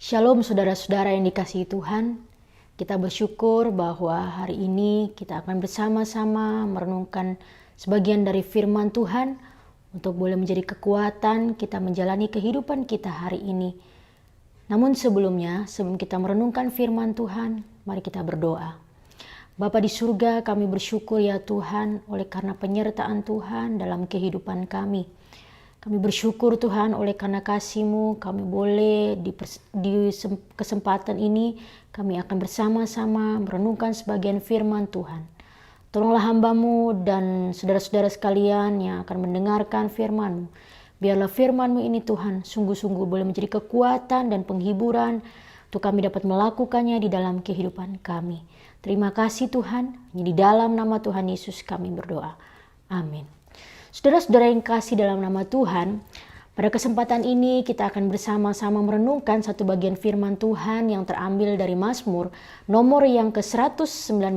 Shalom saudara-saudara yang dikasihi Tuhan. Kita bersyukur bahwa hari ini kita akan bersama-sama merenungkan sebagian dari firman Tuhan untuk boleh menjadi kekuatan kita menjalani kehidupan kita hari ini. Namun sebelum kita merenungkan firman Tuhan, mari kita berdoa. Bapa di surga, kami bersyukur ya Tuhan oleh karena penyertaan Tuhan dalam kehidupan kami. Kami bersyukur Tuhan oleh karena kasih-Mu, kami boleh di kesempatan ini kami akan bersama-sama merenungkan sebagian firman Tuhan. Tolonglah hamba-Mu dan saudara-saudara sekalian yang akan mendengarkan firman-Mu. Biarlah firman-Mu ini Tuhan sungguh-sungguh boleh menjadi kekuatan dan penghiburan untuk kami dapat melakukannya di dalam kehidupan kami. Terima kasih Tuhan, di dalam nama Tuhan Yesus kami berdoa. Amin. Saudara-saudara yang kasih dalam nama Tuhan, pada kesempatan ini kita akan bersama-sama merenungkan satu bagian firman Tuhan yang terambil dari Mazmur nomor yang ke-119,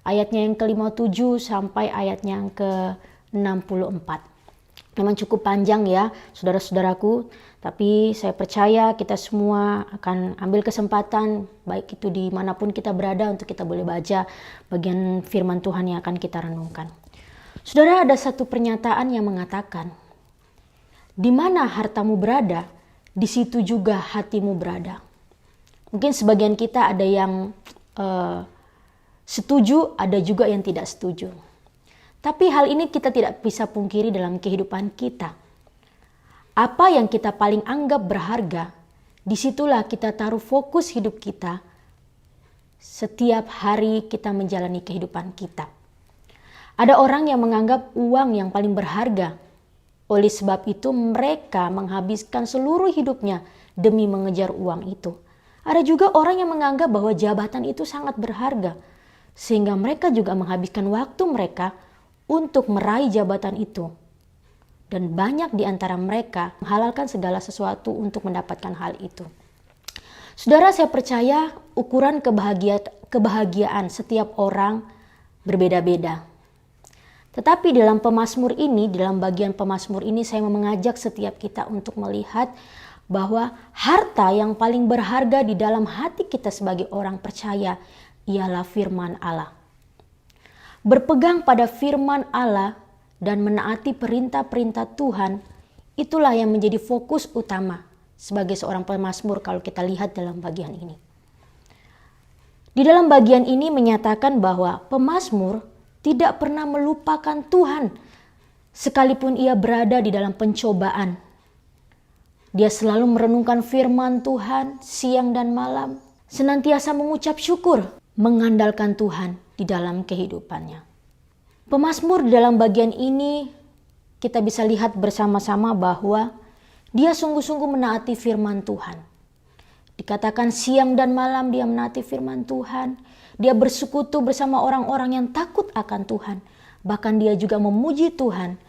ayatnya yang ke-57 sampai ayatnya yang ke-64. Memang cukup panjang ya saudara-saudaraku, tapi saya percaya kita semua akan ambil kesempatan baik itu dimanapun kita berada untuk kita boleh baca bagian firman Tuhan yang akan kita renungkan. Saudara, ada satu pernyataan yang mengatakan, di mana hartamu berada, di situ juga hatimu berada. Mungkin sebagian kita ada yang setuju, ada juga yang tidak setuju. Tapi hal ini kita tidak bisa pungkiri dalam kehidupan kita. Apa yang kita paling anggap berharga, disitulah kita taruh fokus hidup kita setiap hari kita menjalani kehidupan kita. Ada orang yang menganggap uang yang paling berharga. Oleh sebab itu mereka menghabiskan seluruh hidupnya demi mengejar uang itu. Ada juga orang yang menganggap bahwa jabatan itu sangat berharga. Sehingga mereka juga menghabiskan waktu mereka untuk meraih jabatan itu. Dan banyak di antara mereka menghalalkan segala sesuatu untuk mendapatkan hal itu. Saudara, saya percaya ukuran kebahagiaan setiap orang berbeda-beda. Tetapi dalam bagian pemazmur ini saya mau mengajak setiap kita untuk melihat bahwa harta yang paling berharga di dalam hati kita sebagai orang percaya ialah firman Allah. Berpegang pada firman Allah dan menaati perintah-perintah Tuhan, itulah yang menjadi fokus utama sebagai seorang pemazmur kalau kita lihat dalam bagian ini. Di dalam bagian ini menyatakan bahwa pemazmur tidak pernah melupakan Tuhan sekalipun ia berada di dalam pencobaan. Dia selalu merenungkan firman Tuhan siang dan malam, senantiasa mengucap syukur, mengandalkan Tuhan di dalam kehidupannya. Pemazmur di dalam bagian ini kita bisa lihat bersama-sama bahwa dia sungguh-sungguh menaati firman Tuhan. Dikatakan siang dan malam dia menaati firman Tuhan. Dia bersekutu bersama orang-orang yang takut akan Tuhan. Bahkan dia juga memuji Tuhan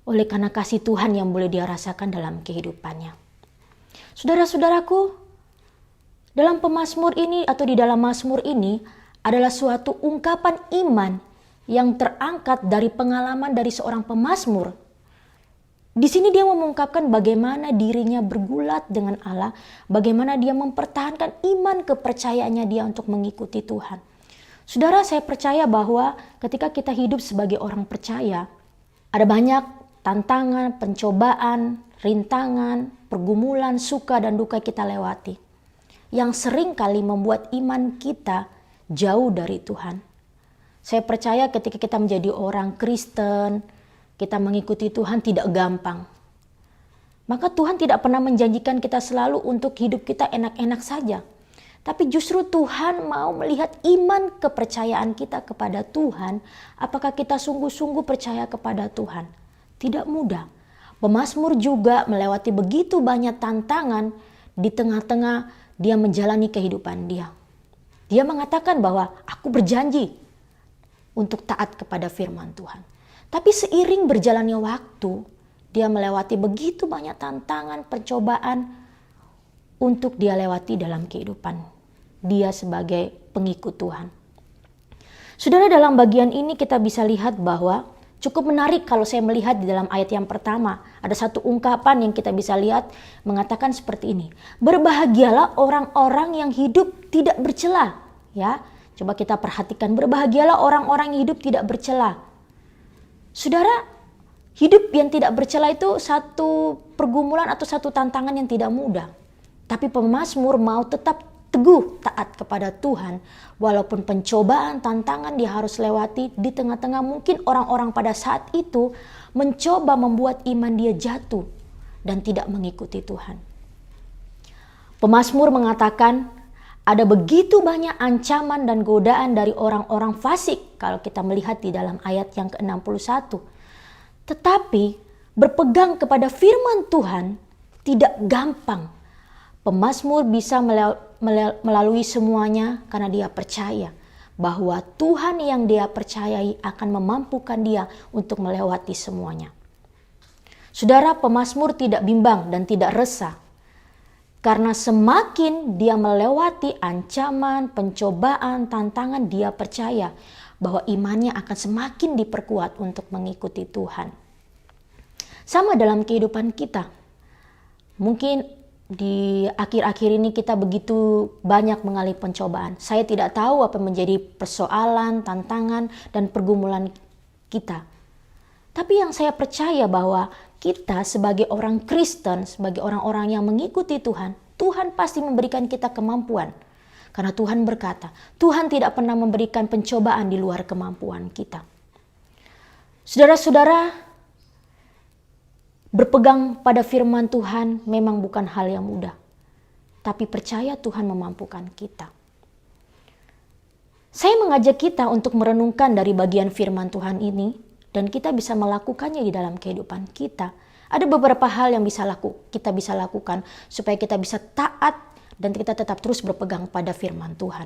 oleh karena kasih Tuhan yang boleh dia rasakan dalam kehidupannya. Saudara-saudaraku, dalam pemazmur ini atau di dalam mazmur ini adalah suatu ungkapan iman yang terangkat dari pengalaman dari seorang pemazmur. Di sini dia mengungkapkan bagaimana dirinya bergulat dengan Allah, bagaimana dia mempertahankan iman kepercayaannya dia untuk mengikuti Tuhan. Saudara, saya percaya bahwa ketika kita hidup sebagai orang percaya, ada banyak tantangan, pencobaan, rintangan, pergumulan, suka dan duka kita lewati, yang sering kali membuat iman kita jauh dari Tuhan. Saya percaya ketika kita menjadi orang Kristen, kita mengikuti Tuhan tidak gampang. Maka Tuhan tidak pernah menjanjikan kita selalu untuk hidup kita enak-enak saja. Tapi justru Tuhan mau melihat iman kepercayaan kita kepada Tuhan. Apakah kita sungguh-sungguh percaya kepada Tuhan? Tidak mudah. Pemazmur juga melewati begitu banyak tantangan di tengah-tengah dia menjalani kehidupan dia. Dia mengatakan bahwa aku berjanji untuk taat kepada firman Tuhan. Tapi seiring berjalannya waktu, dia melewati begitu banyak tantangan, pencobaan untuk dia lewati dalam kehidupan dia sebagai pengikut Tuhan. Saudara, dalam bagian ini kita bisa lihat bahwa Cukup menarik kalau saya melihat di dalam ayat yang pertama. Ada satu ungkapan yang kita bisa lihat mengatakan seperti ini. Berbahagialah orang-orang yang hidup tidak bercela. Ya, coba kita perhatikan, berbahagialah orang-orang yang hidup tidak bercela. Saudara, hidup yang tidak bercela itu satu pergumulan atau satu tantangan yang tidak mudah. Tapi pemazmur mau tetap teguh taat kepada Tuhan. Walaupun pencobaan, tantangan dia harus lewati, di tengah-tengah mungkin orang-orang pada saat itu mencoba membuat iman dia jatuh dan tidak mengikuti Tuhan. Pemazmur mengatakan ada begitu banyak ancaman dan godaan dari orang-orang fasik kalau kita melihat di dalam ayat yang ke-61. Tetapi berpegang kepada firman Tuhan tidak gampang. Pemazmur bisa melalui semuanya karena dia percaya bahwa Tuhan yang dia percayai akan memampukan dia untuk melewati semuanya. Saudara, pemazmur tidak bimbang dan tidak resah karena semakin dia melewati ancaman, pencobaan, tantangan, dia percaya bahwa imannya akan semakin diperkuat untuk mengikuti Tuhan. Sama dalam kehidupan kita. Mungkin di akhir-akhir ini kita begitu banyak mengalami pencobaan. Saya tidak tahu apa menjadi persoalan, tantangan, dan pergumulan kita. Tapi yang saya percaya bahwa kita sebagai orang Kristen, sebagai orang-orang yang mengikuti Tuhan, Tuhan pasti memberikan kita kemampuan. Karena Tuhan berkata, Tuhan tidak pernah memberikan pencobaan di luar kemampuan kita. Saudara-saudara, berpegang pada firman Tuhan memang bukan hal yang mudah. Tapi percaya Tuhan memampukan kita. Saya mengajak kita untuk merenungkan dari bagian firman Tuhan ini. Dan kita bisa melakukannya di dalam kehidupan kita. Ada beberapa hal yang kita bisa lakukan supaya kita bisa taat dan kita tetap terus berpegang pada firman Tuhan.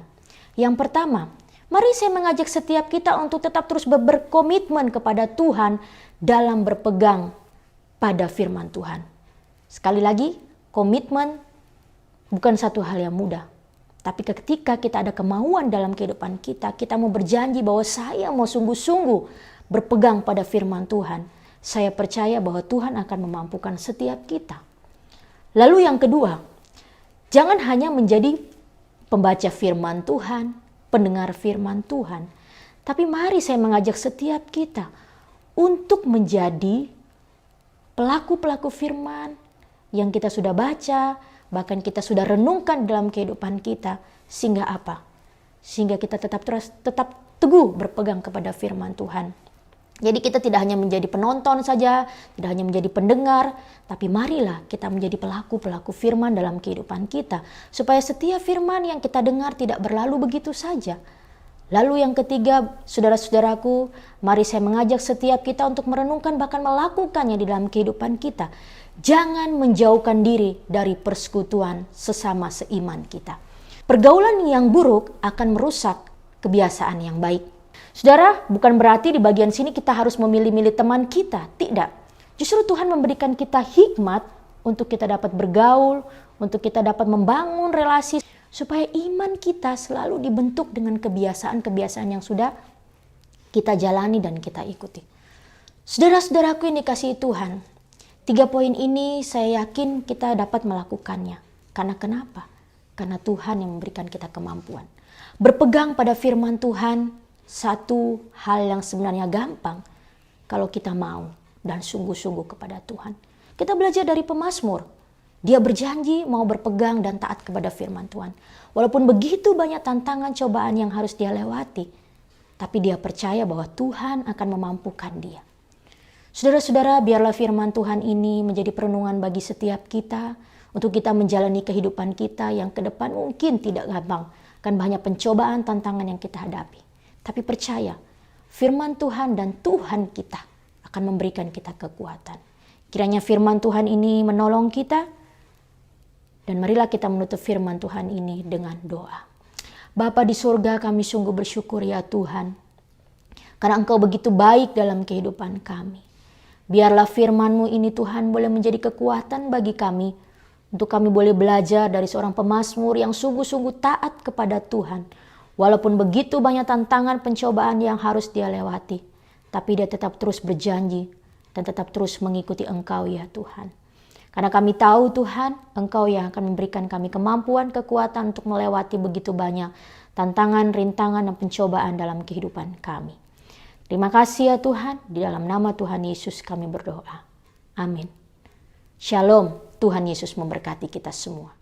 Yang pertama, mari saya mengajak setiap kita untuk tetap terus berkomitmen kepada Tuhan dalam berpegang pada firman Tuhan. Sekali lagi, komitmen bukan satu hal yang mudah. Tapi ketika kita ada kemauan dalam kehidupan kita, kita mau berjanji bahwa saya mau sungguh-sungguh berpegang pada firman Tuhan. Saya percaya bahwa Tuhan akan memampukan setiap kita. Lalu yang kedua, jangan hanya menjadi pembaca firman Tuhan, pendengar firman Tuhan. Tapi mari saya mengajak setiap kita untuk menjadi pelaku-pelaku firman yang kita sudah baca, bahkan kita sudah renungkan dalam kehidupan kita. Sehingga apa? Sehingga kita tetap teguh berpegang kepada firman Tuhan. Jadi kita tidak hanya menjadi penonton saja, tidak hanya menjadi pendengar, tapi marilah kita menjadi pelaku-pelaku firman dalam kehidupan kita. Supaya setiap firman yang kita dengar tidak berlalu begitu saja. Lalu yang ketiga, saudara-saudaraku, mari saya mengajak setiap kita untuk merenungkan bahkan melakukannya di dalam kehidupan kita. Jangan menjauhkan diri dari persekutuan sesama seiman kita. Pergaulan yang buruk akan merusak kebiasaan yang baik. Saudara, bukan berarti di bagian sini kita harus memilih-milih teman kita. Tidak. Justru Tuhan memberikan kita hikmat untuk kita dapat bergaul, untuk kita dapat membangun relasi, supaya iman kita selalu dibentuk dengan kebiasaan-kebiasaan yang sudah kita jalani dan kita ikuti. Saudara-saudaraku yang dikasihi Tuhan, 3 poin ini saya yakin kita dapat melakukannya. Karena kenapa? Karena Tuhan yang memberikan kita kemampuan. Berpegang pada firman Tuhan, satu hal yang sebenarnya gampang kalau kita mau dan sungguh-sungguh kepada Tuhan. Kita belajar dari pemazmur. Dia berjanji mau berpegang dan taat kepada firman Tuhan. Walaupun begitu banyak tantangan cobaan yang harus dia lewati, tapi dia percaya bahwa Tuhan akan memampukan dia. Saudara-saudara, biarlah firman Tuhan ini menjadi perenungan bagi setiap kita untuk kita menjalani kehidupan kita yang ke depan mungkin tidak gampang. Kan banyak pencobaan, tantangan yang kita hadapi. Tapi percaya, firman Tuhan dan Tuhan kita akan memberikan kita kekuatan. Kiranya firman Tuhan ini menolong kita. Dan marilah kita menutup firman Tuhan ini dengan doa. Bapa di surga, kami sungguh bersyukur ya Tuhan. Karena Engkau begitu baik dalam kehidupan kami. Biarlah firman-Mu ini Tuhan boleh menjadi kekuatan bagi kami. Untuk kami boleh belajar dari seorang pemazmur yang sungguh-sungguh taat kepada Tuhan. Walaupun begitu banyak tantangan pencobaan yang harus dia lewati. tapi dia tetap terus berjanji dan tetap terus mengikuti Engkau ya Tuhan. Karena kami tahu Tuhan, Engkau yang akan memberikan kami kemampuan, kekuatan untuk melewati begitu banyak tantangan, rintangan, dan pencobaan dalam kehidupan kami. Terima kasih ya Tuhan, di dalam nama Tuhan Yesus kami berdoa. Amin. Shalom, Tuhan Yesus memberkati kita semua.